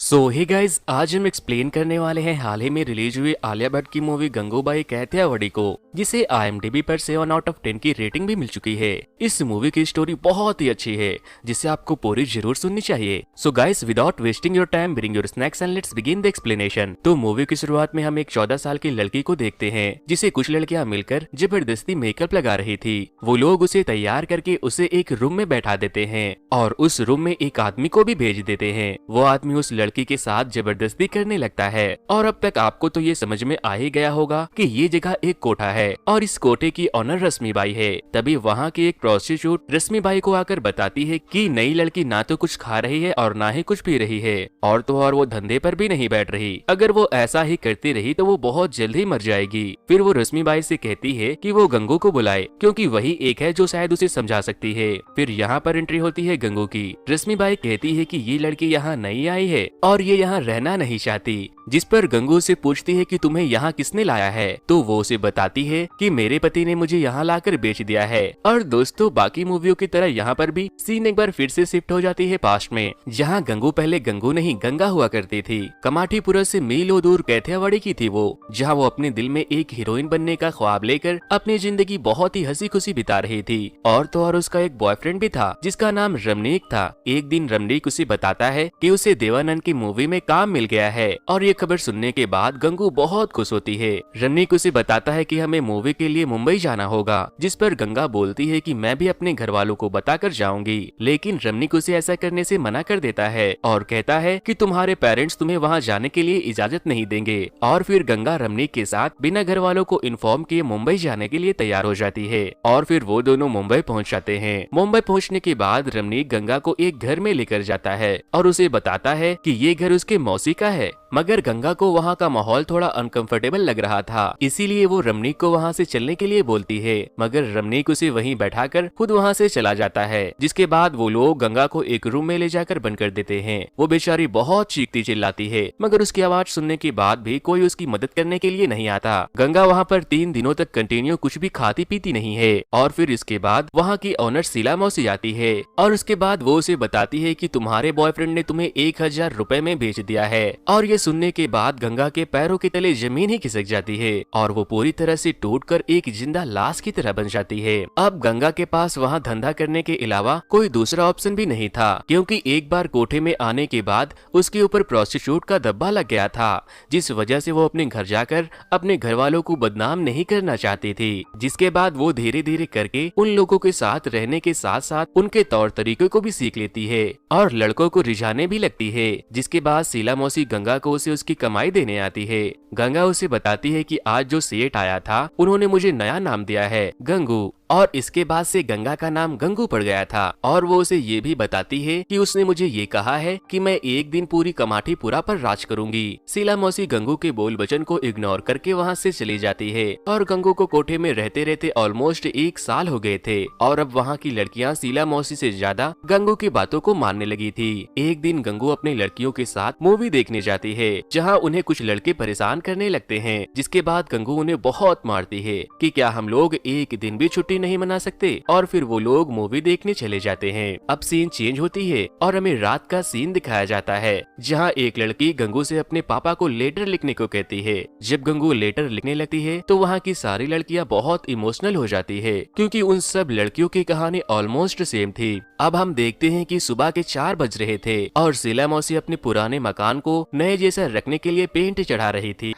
Hey guys, आज हम explain करने वाले हैं हाल ही में रिलीज हुई आलिया भट्ट की मूवी गंगूबाई काठियावाड़ी को, जिसे IMDb पर 7 आउट ऑफ 10 की रेटिंग भी मिल चुकी है। इस मूवी की स्टोरी बहुत ही अच्छी है, जिसे आपको पूरी जरूर सुननी चाहिए। So guys, without wasting your time, bring your snacks and let's begin the explanation. तो मूवी की शुरुआत में हम एक 14 साल की लड़की को देखते हैं, जिसे कुछ लड़कियां मिलकर जबरदस्ती मेकअप लगा रही थी। वो लोग उसे तैयार करके उसे एक रूम में बैठा देते हैं और उस रूम में एक आदमी को भी भेज देते हैं। वो आदमी उस लड़की के साथ जबरदस्ती करने लगता है। और अब तक आपको तो ये समझ में आ ही गया होगा कि ये जगह एक कोठा है और इस कोठे की ऑनर रश्मिबाई है। तभी वहाँ की एक प्रोस्टिट्यूट रश्मिबाई को आकर बताती है कि नई लड़की ना तो कुछ खा रही है और ना ही कुछ पी रही है, और तो और वो धंधे पर भी नहीं बैठ रही। अगर वो ऐसा ही करती रही तो वो बहुत जल्द ही मर जाएगी। फिर वो रश्मिबाई से कहती है कि वो गंगू को बुलाए, क्योंकि वही एक है जो शायद उसे समझा सकती है। फिर यहाँ पर एंट्री होती है गंगू की। रश्मिबाई कहती है कि ये लड़की यहाँ नई आई है और ये यहाँ रहना नहीं चाहती, जिस पर गंगू से पूछती है कि तुम्हें यहाँ किसने लाया है। तो वो उसे बताती है कि मेरे पति ने मुझे यहाँ लाकर बेच दिया है। और दोस्तों, बाकी मूवियों की तरह यहाँ पर भी सीन एक बार फिर से शिफ्ट हो जाती है पास्ट में, जहाँ गंगू पहले गंगू नहीं गंगा हुआ करती थी। कमाठीपुरा से मीलों दूर काठियावाड़ी की थी वो, जहाँ वो अपने दिल में एक हीरोइन बनने का ख्वाब लेकर अपनी जिंदगी बहुत ही हंसी खुशी बिता रही थी। और तो और उसका एक बॉयफ्रेंड भी था, जिसका नाम रमनीक था। एक दिन रमनीक उसे बताता है कि उसे देवानंद की मूवी में काम मिल गया है, और ये खबर सुनने के बाद गंगू बहुत खुश होती है। रमनीक उसे बताता है कि हमें मूवी के लिए मुंबई जाना होगा, जिस पर गंगा बोलती है कि मैं भी अपने घर वालों को बताकर जाऊंगी। लेकिन रमनीक उसे ऐसा करने से मना कर देता है और कहता है कि तुम्हारे पेरेंट्स तुम्हें वहाँ जाने के लिए इजाजत नहीं देंगे। और फिर गंगा रमनीक के साथ बिना घर वालों को इन्फॉर्म किए मुंबई जाने के लिए तैयार हो जाती है, और फिर वो दोनों मुंबई पहुँच जाते हैं। मुंबई पहुँचने के बाद रमनीक गंगा को एक घर में लेकर जाता है और उसे बताता है कि ये घर उसके मौसी का है। मगर गंगा को वहाँ का माहौल थोड़ा अनकंफर्टेबल लग रहा था, इसीलिए वो रमनीक को वहाँ से चलने के लिए बोलती है। मगर रमनीक उसे वहीं बैठाकर खुद वहाँ से चला जाता है, जिसके बाद वो लोग गंगा को एक रूम में ले जाकर बंद कर देते हैं। वो बेचारी बहुत चीखती चिल्लाती है, मगर उसकी आवाज सुनने के बाद भी कोई उसकी मदद करने के लिए नहीं आता। गंगा वहाँ पर 3 दिनों तक कंटिन्यू कुछ भी खाती पीती नहीं है। और फिर इसके बाद वहाँ की ऑनर शीला मौसी आती है, और उसके बाद वो उसे बताती है कि तुम्हारे बॉयफ्रेंड ने तुम्हें 1000 रुपए में बेच दिया है। और ये सुनने के बाद गंगा के पैरों के तले जमीन ही खिसक जाती है और वो पूरी तरह से टूटकर एक जिंदा लाश की तरह बन जाती है। अब गंगा के पास वहाँ धंधा करने के अलावा कोई दूसरा ऑप्शन भी नहीं था, क्योंकि एक बार कोठे में आने के बाद उसके ऊपर प्रोस्टिट्यूट का धब्बा लग गया था, जिस वजह से वो अपने घर जाकर अपने घर वालों को बदनाम नहीं करना चाहती थी। जिसके बाद वो धीरे धीरे करके उन लोगों के साथ रहने के साथ साथ उनके तौर तरीके को भी सीख लेती है और लड़कों को रिझाने भी लगती है। जिसके बाद शीला मौसी गंगा को उसे उसकी कमाई देने आती है। गंगा उसे बताती है कि आज जो सेठ आया था उन्होंने मुझे नया नाम दिया है, गंगू। और इसके बाद से गंगा का नाम गंगू पड़ गया था। और वो उसे ये भी बताती है कि उसने मुझे ये कहा है कि मैं एक दिन पूरी कमाठीपुरा पर राज करूंगी। शीला मौसी गंगू के बोल वचन को इग्नोर करके वहाँ से चली जाती है, और गंगू को कोठे में रहते रहते ऑलमोस्ट 1 साल हो गए थे। और अब वहाँ की लड़कियाँ शीला मौसी से ज्यादा गंगू की बातों को मानने लगी थी। एक दिन गंगू अपने लड़कियों के साथ मूवी देखने जाती है, जहाँ उन्हें कुछ लड़के परेशान करने लगते हैं। जिसके बाद गंगू उन्हें बहुत मारती है कि क्या हम लोग एक दिन भी छुट्टी नहीं मना सकते। और फिर वो लोग मूवी देखने चले जाते हैं। अब सीन चेंज होती है और हमें रात का सीन दिखाया जाता है, जहाँ एक लड़की गंगू से अपने पापा को लेटर लिखने को कहती है। जब गंगू लेटर लिखने लगती है तो वहाँ की सारी लड़कियाँ बहुत इमोशनल हो जाती है, क्योंकि उन सब लड़कियों की कहानी ऑलमोस्ट सेम थी। अब हम देखते हैं कि सुबह के 4 बज रहे थे और शीला मौसी अपने पुराने मकान को नए जैसा रखने के लिए पेंट चढ़ा रही थी।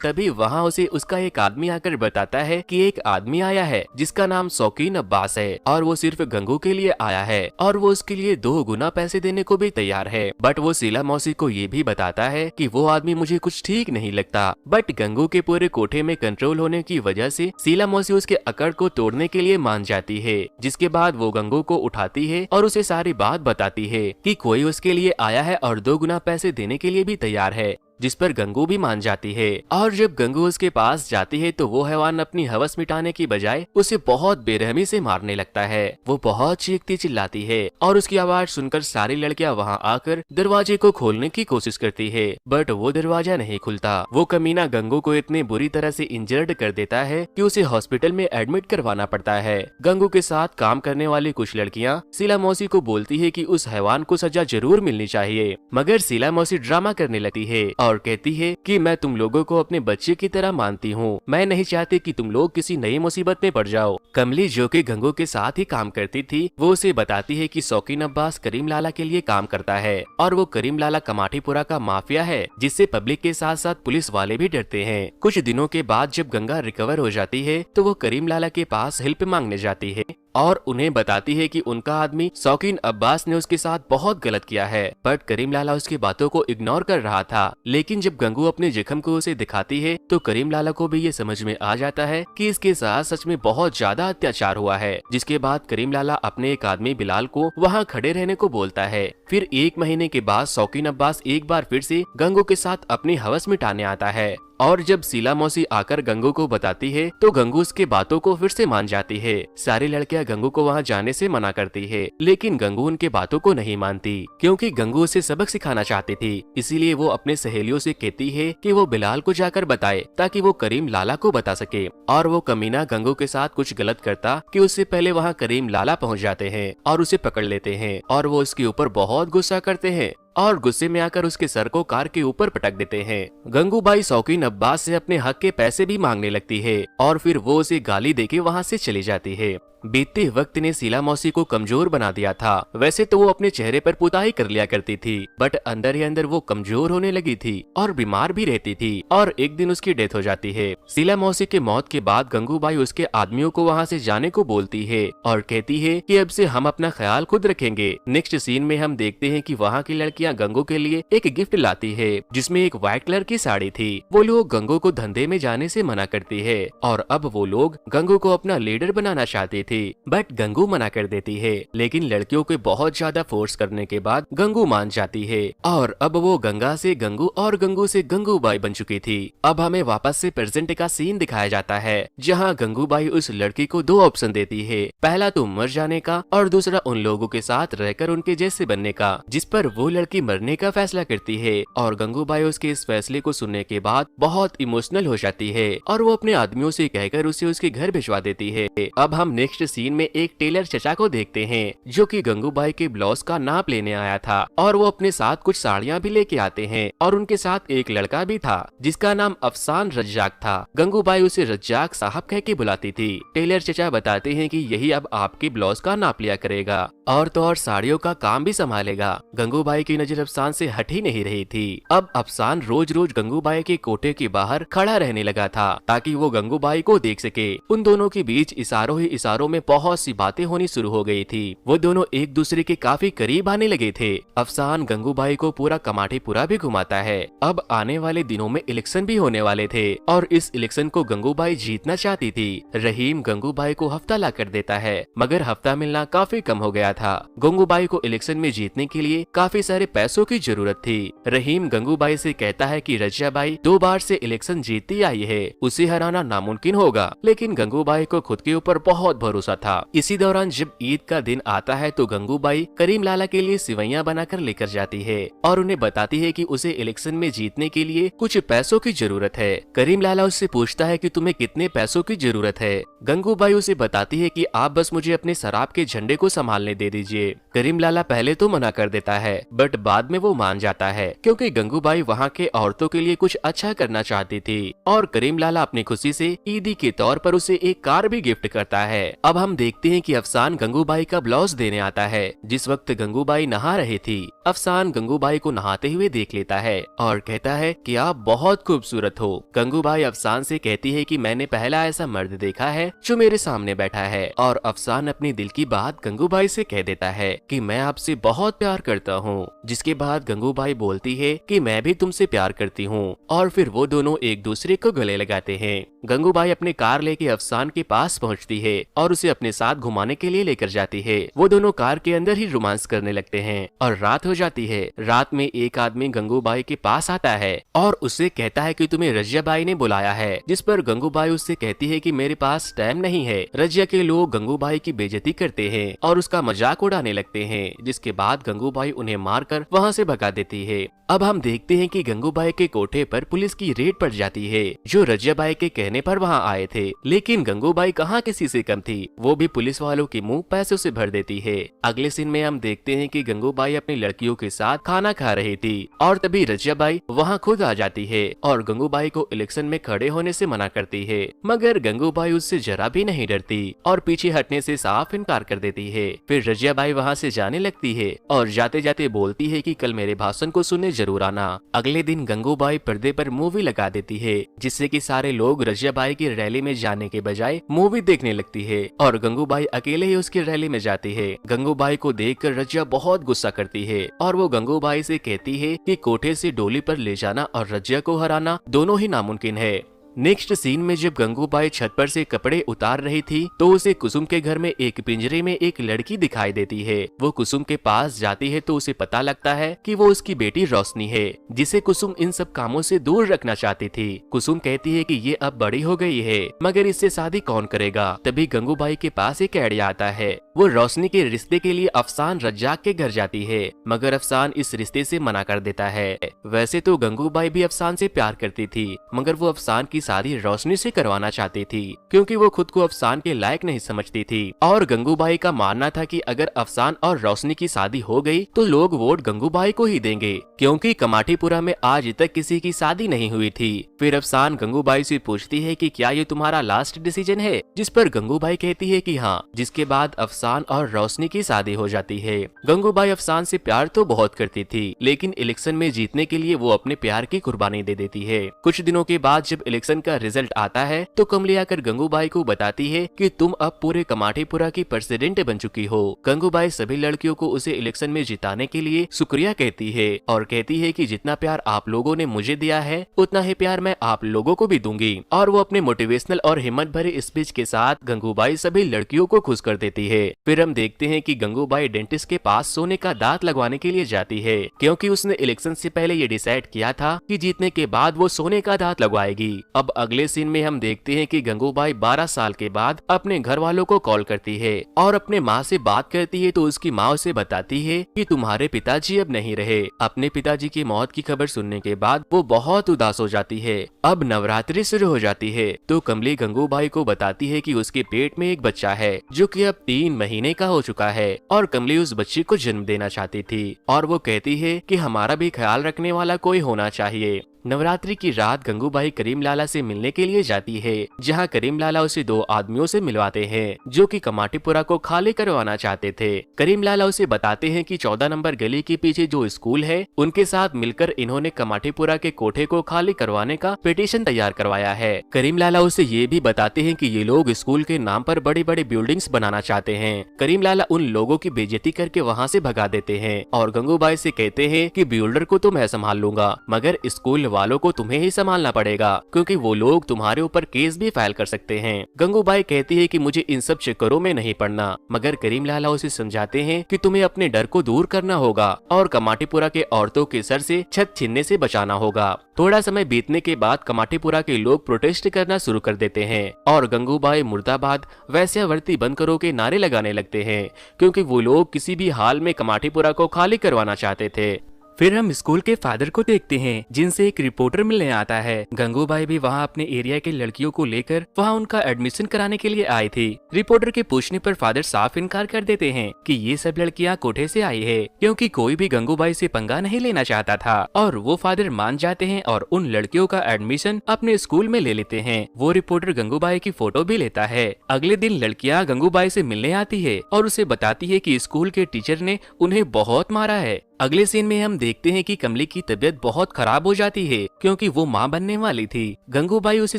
तभी वहाँ उसे उसका एक आदमी आकर बताता है कि एक आदमी आया है जिसका नाम शौकीन अब्बास है, और वो सिर्फ गंगू के लिए आया है और वो उसके लिए 2 गुना पैसे देने को भी तैयार है। बट वो शीला मौसी को ये भी बताता है कि वो आदमी मुझे कुछ ठीक नहीं लगता। बट गंगू के पूरे कोठे में कंट्रोल होने की वजह से शीला मौसी उसके अकड़ को तोड़ने के लिए मान जाती है। जिसके बाद वो गंगू को उठाती है और उसे सारी बात बताती है कि कोई उसके लिए आया है और 2 गुना पैसे देने के लिए भी तैयार है। जिस पर गंगू भी मान जाती है। और जब गंगू उसके पास जाती है तो वो हैवान अपनी हवस मिटाने की बजाय उसे बहुत बेरहमी से मारने लगता है। वो बहुत चीखती चिल्लाती है और उसकी आवाज सुनकर सारी लड़कियां वहां आकर दरवाजे को खोलने की कोशिश करती है, बट वो दरवाजा नहीं खुलता। वो कमीना गंगू को इतनी बुरी तरह से इंजर्ड कर देता है कि उसे हॉस्पिटल में एडमिट करवाना पड़ता है। गंगू के साथ काम करने वाली कुछ लड़कियां शीला मौसी को बोलती है कि उस हैवान को सजा जरूर मिलनी चाहिए, मगर शीला मौसी ड्रामा करने लगती है और कहती है कि मैं तुम लोगों को अपने बच्चे की तरह मानती हूँ, मैं नहीं चाहती कि तुम लोग किसी नई मुसीबत में पड़ जाओ। कमली जो कि गंगू के साथ ही काम करती थी, वो उसे बताती है कि शौकीन अब्बास करीम लाला के लिए काम करता है और वो करीम लाला कमाटीपुरा का माफिया है, जिससे पब्लिक के साथ साथ पुलिस वाले भी डरते हैं। कुछ दिनों के बाद जब गंगा रिकवर हो जाती है तो वो करीम लाला के पास हेल्प मांगने जाती है और उन्हें बताती है कि उनका आदमी शौकीन अब्बास ने उसके साथ बहुत गलत किया है, बट करीम लाला उसकी बातों को इग्नोर कर रहा था। लेकिन जब गंगू अपने जख्म को उसे दिखाती है तो करीम लाला को भी ये समझ में आ जाता है कि इसके साथ सच में बहुत ज्यादा अत्याचार हुआ है। जिसके बाद करीम लाला अपने एक आदमी बिलाल को वहाँ खड़े रहने को बोलता है। फिर 1 महीने के बाद शौकीन अब्बास एक बार फिर से गंगू के साथ अपनी हवस मिटाने आता है और जब शीला मौसी आकर गंगू को बताती है तो गंगू उसके बातों को फिर से मान जाती है। सारी लड़कियां गंगू को वहां जाने से मना करती है, लेकिन गंगू उनके बातों को नहीं मानती क्योंकि गंगू उसे सबक सिखाना चाहती थी। इसीलिए वो अपने सहेलियों से कहती है कि वो बिलाल को जाकर बताए ताकि वो करीम लाला को बता सके। और वो कमीना गंगू के साथ कुछ गलत करता कि उससे पहले वहाँ करीम लाला पहुँच जाते हैं और उसे पकड़ लेते हैं और वो उसके ऊपर बहुत गुस्सा करते हैं और गुस्से में आकर उसके सर को कार के ऊपर पटक देते हैं। गंगूबाई शौकीन अब्बास से अपने हक के पैसे भी मांगने लगती है और फिर वो उसे गाली देके वहाँ से चली जाती है। बीतते वक्त ने शीला मौसी को कमजोर बना दिया था। वैसे तो वो अपने चेहरे पर पुताई कर लिया करती थी, बट अंदर ही अंदर वो कमजोर होने लगी थी और बीमार भी रहती थी और एक दिन उसकी डेथ हो जाती है। शीला मौसी के मौत के बाद गंगूबाई उसके आदमियों को वहाँ से जाने को बोलती है और कहती है कि अब से हम अपना ख्याल खुद रखेंगे। नेक्स्ट सीन में हम देखते हैं कि वहाँ की लड़कियाँ गंगू के लिए एक गिफ्ट लाती है जिसमें एक व्हाइट कलर की साड़ी थी। वो लोग गंगू को धंधे में जाने से मना करती है और अब वो लोग गंगू को अपना लीडर बनाना चाहते थी, बट गंगू मना कर देती है। लेकिन लड़कियों के बहुत ज्यादा फोर्स करने के बाद गंगू मान जाती है और अब वो गंगा से गंगू और गंगू से गंगूबाई बन चुकी थी। अब हमें वापस से प्रेजेंट का सीन दिखाया जाता है जहाँ गंगूबाई उस लड़की को 2 ऑप्शन देती है, पहला तो मर जाने का और दूसरा उन लोगों के साथ रहकर उनके जैसे बनने का, जिस पर वो लड़की मरने का फैसला करती है। और गंगूबाई उसके इस फैसले को सुनने के बाद बहुत इमोशनल हो जाती है और वो अपने आदमियों से कहकर उसे उसके घर भिजवा देती है। अब हम नेक्स्ट सीन में एक टेलर चचा को देखते हैं जो कि गंगूबाई के ब्लाउज का नाप लेने आया था और वो अपने साथ कुछ साड़ियाँ भी लेके आते हैं और उनके साथ एक लड़का भी था जिसका नाम अफसान रज्जाक था। गंगूबाई उसे रज्जाक साहब कह के बुलाती थी। टेलर चचा बताते हैं कि यही अब आपके ब्लाउज का नाप लिया करेगा और तो और साड़ियों का काम भी संभालेगा। गंगूबाई की नजर अफसान से हट ही नहीं रही थी। अब अफसान रोज रोज गंगूबाई के कोटे के बाहर खड़ा रहने लगा था ताकि वो गंगूबाई को देख सके। उन दोनों के बीच इशारों ही इशारों में बहुत सी बातें होनी शुरू हो गई थी। वो दोनों एक दूसरे के काफी करीब आने लगे थे। अफसान गंगूबाई को पूरा कमाटीपुरा भी घुमाता है। अब आने वाले दिनों में इलेक्शन भी होने वाले थे और इस इलेक्शन को गंगूबाई जीतना चाहती थी। रहीम गंगूबाई को हफ्ता ला कर देता है, मगर हफ्ता मिलना काफी कम हो गया था। गंगूबाई को इलेक्शन में जीतने के लिए काफी सारे पैसों की जरूरत थी। रहीम गंगूबाई से कहता है कि रज्जाबाई 2 बार से इलेक्शन जीतती आई है, उसे हराना नामुमकिन होगा, लेकिन गंगूबाई को खुद के ऊपर बहुत भरोसा था। इसी दौरान जब ईद का दिन आता है तो गंगूबाई करीम लाला के लिए सिवैयां बनाकर लेकर जाती है और उन्हें बताती है कि उसे इलेक्शन में जीतने के लिए कुछ पैसों की जरूरत है। करीम लाला उससे पूछता है कि तुम्हें कितने पैसों की जरूरत है। गंगूबाई उसे बताती है कि आप बस मुझे अपने शराब के झंडे को संभालने दे दीजिए। करीम लाला पहले तो मना कर देता है, बट बाद में वो मान जाता है क्योंकि गंगूबाई वहाँ के औरतों के लिए कुछ अच्छा करना चाहती थी और करीम लाला अपनी खुशी से ईदी के तौर पर उसे एक कार भी गिफ्ट करता है। अब हम देखते हैं कि अफसान गंगूबाई का ब्लाउज देने आता है। जिस वक्त गंगूबाई नहा रही थी, अफसान गंगूबाई को नहाते हुए देख लेता है और कहता है कि आप बहुत खूबसूरत हो। गंगूबाई अफसान से कहती है कि मैंने पहला ऐसा मर्द देखा है जो मेरे सामने बैठा है और अफसान अपनी दिल की बात गंगूबाई से कह देता है कि मैं आपसे बहुत प्यार करता हूँ। जिसके बाद गंगूबाई बोलती है कि मैं भी तुमसे प्यार करती हूँ और फिर वो दोनों एक दूसरे को गले लगाते हैं। गंगूबाई अपनी कार लेके अफसान के पास पहुँचती है और उसे अपने साथ घुमाने के लिए लेकर जाती है। वो दोनों कार के अंदर ही रोमांस करने लगते हैं और रात हो जाती है। रात में एक आदमी गंगूबाई के पास आता है और उससे कहता है कि तुम्हें रजिया बाई ने बुलाया है, जिस पर गंगूबाई उससे कहती है कि मेरे पास टाइम नहीं है। रजिया के लोग गंगूबाई की बेइज्जती करते हैं और उसका मजाक उड़ाने लगते हैं, जिसके बाद गंगूबाई उन्हें मारकर वहाँ से भगा देती है। अब हम देखते हैं कि गंगूबाई के कोठे पर पुलिस की रेड पड़ जाती है, जो रजिया बाई के कहने पर वहाँ आए थे। लेकिन गंगूबाई कहाँ किसी से कम थी, वो भी पुलिस वालों के मुंह पैसों से भर देती है। अगले सीन में हम देखते हैं कि गंगूबाई अपनी लड़कियों के साथ खाना खा रही थी और तभी रजिया बाई वहाँ खुद आ जाती है और गंगूबाई को इलेक्शन में खड़े होने से मना करती है, मगर गंगूबाई उससे जरा भी नहीं डरती और पीछे हटने से साफ इनकार कर देती है। फिर रजिया बाई वहाँ से जाने लगती है और जाते जाते बोलती है कि कल मेरे भाषण को सुनने जरूर आना। अगले दिन गंगूबाई पर्दे पर मूवी लगा देती है, जिससे कि सारे लोग रजिया बाई की रैली में जाने के बजाय मूवी देखने लगती है और गंगूबाई अकेले ही उसकी रैली में जाती है। गंगूबाई को देखकर रजिया बहुत गुस्सा करती है और वो गंगूबाई से कहती है कि कोठे से डोली पर ले जाना और रजिया को हराना दोनों ही नामुमकिन है। नेक्स्ट सीन में जब गंगूबाई छत पर से कपड़े उतार रही थी तो उसे कुसुम के घर में एक पिंजरे में एक लड़की दिखाई देती है। वो कुसुम के पास जाती है तो उसे पता लगता है कि वो उसकी बेटी रोशनी है, जिसे कुसुम इन सब कामों से दूर रखना चाहती थी। कुसुम कहती है कि ये अब बड़ी हो गई है, मगर इससे शादी कौन करेगा। तभी गंगूबाई के पास एक आइडिया आता है। वो रोशनी के रिश्ते के लिए अफसान रज्जाक के घर जाती है, मगर अफसान इस रिश्ते से मना कर देता है। वैसे तो गंगूबाई भी अफसान से प्यार करती थी, मगर वो अफसान की शादी रोशनी से करवाना चाहती थी, क्योंकि वो खुद को अफसान के लायक नहीं समझती थी। और गंगूबाई का मानना था कि अगर अफसान और रोशनी की शादी हो गई तो लोग वोट गंगूबाई को ही देंगे, क्योंकि कमाटीपुरा में आज तक किसी की शादी नहीं हुई थी। फिर अफसान गंगूबाई से पूछती है कि क्या ये तुम्हारा लास्ट डिसीजन है, जिस पर गंगूबाई कहती है कि हाँ, जिसके बाद अफसान और रोशनी की शादी हो जाती है। गंगूबाई अफसान से प्यार तो बहुत करती थी, लेकिन इलेक्शन में जीतने के लिए वो अपने प्यार की कुर्बानी दे देती है। कुछ दिनों के बाद जब इलेक्शन का रिजल्ट आता है तो कमली आकर गंगूबाई को बताती है कि तुम अब पूरे कमाटीपुरा की प्रेसिडेंट बन चुकी हो। गंगूबाई सभी लड़कियों को उसे इलेक्शन में जिताने के लिए शुक्रिया कहती है और कहती है कि जितना प्यार आप लोगों ने मुझे दिया है उतना ही प्यार मैं आप लोगों को भी दूंगी। और वो अपने मोटिवेशनल और हिम्मत भरे स्पीच के साथ गंगूबाई सभी लड़कियों को खुश कर देती है। फिर हम देखते हैं कि गंगूबाई डेंटिस्ट के पास सोने का दांत लगवाने के लिए जाती है, क्योंकि उसने इलेक्शन से पहले ये डिसाइड किया था कि जीतने के बाद वो सोने का दांत लगवाएगी। अब अगले सीन में हम देखते हैं कि गंगूबाई 12 साल के बाद अपने घर वालों को कॉल करती है और अपने माँ से बात करती है तो उसकी माँ उसे बताती है कि तुम्हारे पिताजी अब नहीं रहे। अपने पिताजी की मौत की खबर सुनने के बाद वो बहुत उदास हो जाती है। अब नवरात्रि शुरू हो जाती है तो कमली गंगूबाई को बताती है कि उसके पेट में एक बच्चा है जो कि अब 3 महीने का हो चुका है और कमली उस बच्चे को जन्म देना चाहती थी और वो कहती है कि हमारा भी ख्याल रखने वाला कोई होना चाहिए। नवरात्रि की रात गंगूबाई करीम लाला से मिलने के लिए जाती है, जहां करीम लाला उसे 2 आदमियों से मिलवाते हैं जो कि कमाटीपुरा को खाली करवाना चाहते थे। करीम लाला उसे बताते हैं कि 14 नंबर गली के पीछे जो स्कूल है उनके साथ मिलकर इन्होंने कमाटीपुरा के कोठे को खाली करवाने का पिटीशन तैयार करवाया है। करीम लाला उसे ये भी बताते हैं कि ये लोग स्कूल के नाम पर बड़ी बड़ी बिल्डिंग्स बनाना चाहते हैं। करीम लाला उन लोगों की बेइज्जती करके वहाँ से भगा देते हैं और गंगूबाई से कहते हैं कि बिल्डर को तो मैं संभाल लूंगा, मगर स्कूल वालों को तुम्हें ही संभालना पड़ेगा, क्योंकि वो लोग तुम्हारे ऊपर केस भी फाइल कर सकते हैं। गंगूबाई कहती है कि मुझे इन सब चक्करों में नहीं पड़ना, मगर करीम लाला उसे समझाते हैं कि तुम्हें अपने डर को दूर करना होगा और कमाटीपुरा के औरतों के सर से छत छीनने से बचाना होगा। थोड़ा समय बीतने के बाद कमाटीपुरा के लोग प्रोटेस्ट करना शुरू कर देते हैं और गंगूबाई मुर्दाबाद वैश्यावृत्ति बंद करो के नारे लगाने लगते हैं, क्योंकि वो लोग किसी भी हाल में कमाटीपुरा को खाली करवाना चाहते थे। फिर हम स्कूल के फादर को देखते हैं, जिनसे एक रिपोर्टर मिलने आता है। गंगूबाई भी वहाँ अपने एरिया के लड़कियों को लेकर वहाँ उनका एडमिशन कराने के लिए आई थी। रिपोर्टर के पूछने पर फादर साफ इनकार कर देते हैं कि ये सब लड़कियाँ कोठे से आई है, क्योंकि कोई भी गंगूबाई से पंगा नहीं लेना चाहता था। और वो फादर मान जाते हैं और उन लड़कियों का एडमिशन अपने स्कूल में ले लेते हैं। वो रिपोर्टर गंगूबाई की फोटो भी लेता है। अगले दिन लड़कियाँ गंगूबाई से मिलने आती है और उसे बताती है कि स्कूल के टीचर ने उन्हें बहुत मारा है। अगले सीन में हम देखते हैं कि कमली की तबीयत बहुत खराब हो जाती है क्योंकि वो माँ बनने वाली थी। गंगूबाई उसे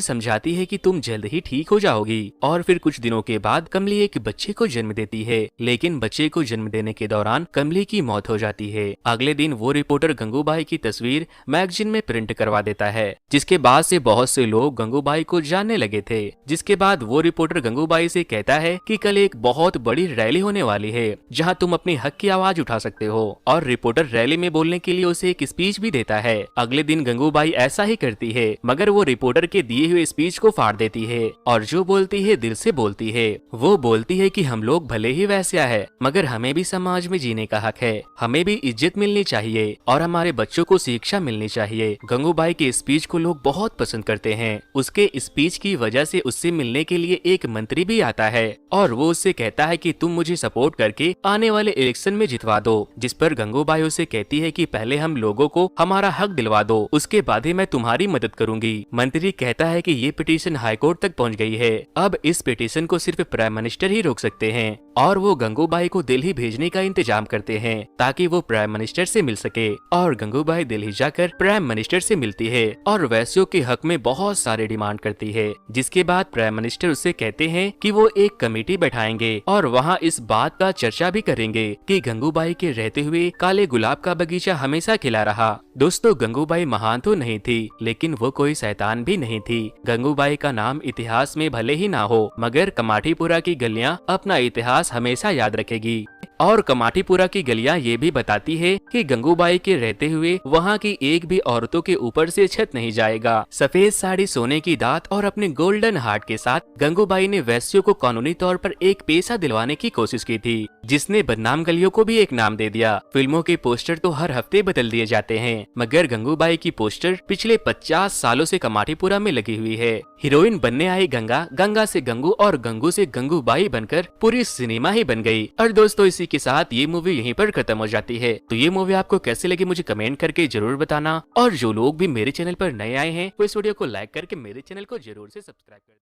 समझाती है कि तुम जल्द ही ठीक हो जाओगी और फिर कुछ दिनों के बाद कमली एक बच्चे को जन्म देती है, लेकिन बच्चे को जन्म देने के दौरान कमली की मौत हो जाती है। अगले दिन वो रिपोर्टर गंगूबाई की तस्वीर मैगजीन में प्रिंट करवा देता है, जिसके बाद से बहुत से लोग गंगूबाई को जानने लगे थे। जिसके बाद वो रिपोर्टर गंगूबाई से कहता है कि कल एक बहुत बड़ी रैली होने वाली है जहां तुम अपने हक की आवाज उठा सकते हो, और रिपोर्टर रैली में बोलने के लिए उसे एक स्पीच भी देता है। अगले दिन गंगूबाई ऐसा ही करती है, मगर वो रिपोर्टर के दिए हुए स्पीच को फाड़ देती है और जो बोलती है दिल से बोलती है। वो बोलती है कि हम लोग भले ही वैश्या है मगर हमें भी समाज में जीने का हक है, हमें भी इज्जत मिलनी चाहिए और हमारे बच्चों को शिक्षा मिलनी चाहिए। गंगूबाई के स्पीच को लोग बहुत पसंद करते हैं। उसके स्पीच की वजह से उससे मिलने के लिए एक मंत्री भी आता है और वो उससे कहता है कि तुम मुझे सपोर्ट करके आने वाले इलेक्शन में जितवा दो। जिस पर गंगूबाई उसे कहती है कि पहले हम लोगों को हमारा हक दिलवा दो, उसके बाद ही मैं तुम्हारी मदद करूंगी। मंत्री कहता है कि ये पिटीशन हाईकोर्ट तक पहुंच गई है, अब इस पिटीशन को सिर्फ प्राइम मिनिस्टर ही रोक सकते हैं, और वो गंगूबाई को दिल्ली भेजने का इंतजाम करते हैं ताकि वो प्राइम मिनिस्टर से मिल सके। और गंगूबाई दिल्ली जाकर प्राइम मिनिस्टर से मिलती है और वैश्यों के हक में बहुत सारे डिमांड करती है। जिसके बाद प्राइम मिनिस्टर उससे कहते हैं कि वो एक कमेटी बैठाएंगे और वहाँ इस बात का चर्चा भी करेंगे कि गंगूबाई के रहते हुए काले गुलाब का बगीचा हमेशा खिला रहा। दोस्तों, गंगूबाई महान तो नहीं थी, लेकिन वो कोई शैतान भी नहीं थी। गंगूबाई का नाम इतिहास में भले ही ना हो, मगर कमाठीपुरा की गलियां अपना इतिहास हमेशा याद रखेगी। और कमाठीपुरा की गलियां ये भी बताती है कि गंगूबाई के रहते हुए वहाँ की एक भी औरतों के ऊपर से छत नहीं जाएगा। सफेद साड़ी, सोने की दात और अपने गोल्डन हार्ट के साथ गंगूबाई ने वैश्यों को कानूनी तौर पर एक पेशा दिलवाने की कोशिश की थी, जिसने बदनाम गलियों को भी एक नाम दे दिया। फिल्मों के पोस्टर तो हर हफ्ते बदल दिए जाते हैं, मगर गंगूबाई की पोस्टर पिछले 50 सालों से कमाठीपुरा में लगी हुई है। हीरोइन बनने आई गंगा, गंगा से गंगू और गंगू से गंगूबाई बनकर पूरी सिनेमा ही बन गई। और दोस्तों, इसी के साथ ये मूवी यहीं पर खत्म हो जाती है। तो ये मूवी आपको कैसी लगी मुझे कमेंट करके जरूर बताना, और जो लोग भी मेरे चैनल पर नए आए हैं वो इस वीडियो को लाइक करके मेरे चैनल को जरूर से सब्सक्राइब कर